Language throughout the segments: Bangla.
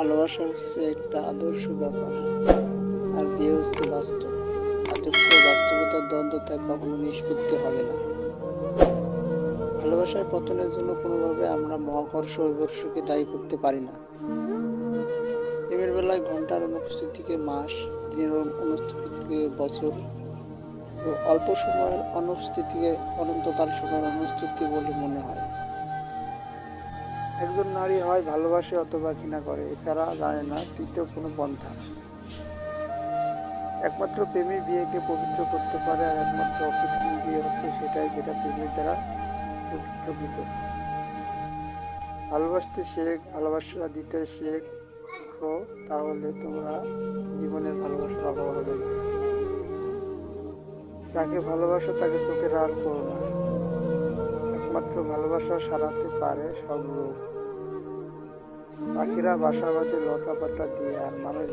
ভালোবাসা হচ্ছে একটা আদর্শ ব্যাপার, আর বিয়ে হচ্ছে বাস্তব। আদর্শ বাস্তবতার দ্বন্দ্বতায় কখনো নিষ্পত্তি হবে না। ভালোবাসায় পতনের জন্য কোনোভাবে আমরা মহাকর্ষ বৈবর্ষকে দায়ী করতে পারি না। প্রেমের বেলায় ঘন্টার অনুপস্থিতিকে মাস, দিনের অনুপস্থিতিকে বছর, এবং অল্প সময়ের অনুপস্থিতিকে অনন্তকাল সময়ের অনুপস্থিতি বলে মনে হয়। একজন নারী হয় ভালোবাসে অথবা ঘৃণা করে, এছাড়া জানে না তৃতীয় কোনো পন্থা। একমাত্র প্রেমই বিয়েকে পবিত্র করতে পারে, আর একমাত্র অকৃত্রিম বিয়ে হচ্ছে সেটাই যেটা প্রেমের দ্বারা প্রকৃত। ভালোবাসতে শেখ, ভালোবাসা দিতে শেখো, তাহলে তোমরা জীবনের ভালোবাসার অভাব হবে না। যাকে ভালোবাসো তাকে চোখের আড়াল করো না। একমাত্র ভালোবাসা সারাতে পারে সব রোগ। পাখিরা বাসা বাঁধে লতা পাতা দিয়ে, আর মানুষ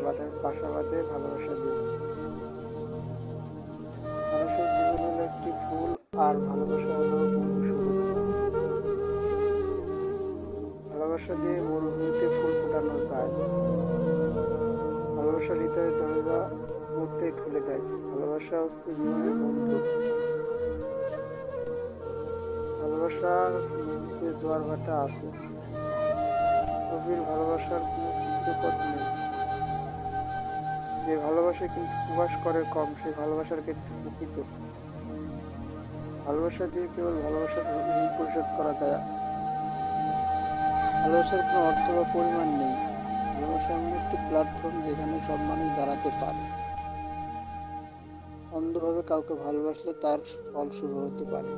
বাসা বাঁধে ভালোবাসা দিয়ে। মানুষের জীবন হলো একটি ফুল, আর ভালোবাসা হলো বন্ধুস্বরূপ। ভালোবাসা দিয়ে মরুভূমিতে ফুল ফোটানো যায়। ভালোবাসা হৃদয়ের দরজা মুহূর্তে খুলে দেয়। ভালোবাসা হচ্ছে জীবনের বন্ধু। ভালোবাসার মধ্যে জোয়ার ভাটা আছে, গভীর ভালোবাসার কোনো চিত্রপট নেই। যে ভালোবাসে কিন্তু প্রকাশ করে কম, সেই ভালোবাসার ক্ষেত্রে প্রকৃত। ভালোবাসা দিয়ে কেবল ভালোবাসার ঋণ পরিশোধ করা যায়। ভালোবাসার কোনো অর্থ বা পরিমাণ নেই। ভালোবাসা এমন একটি প্ল্যাটফর্ম যেখানে সব মানুষ দাঁড়াতে পারে। অন্ধভাবে কাউকে ভালোবাসলে তার ফল শুভ হতে পারে।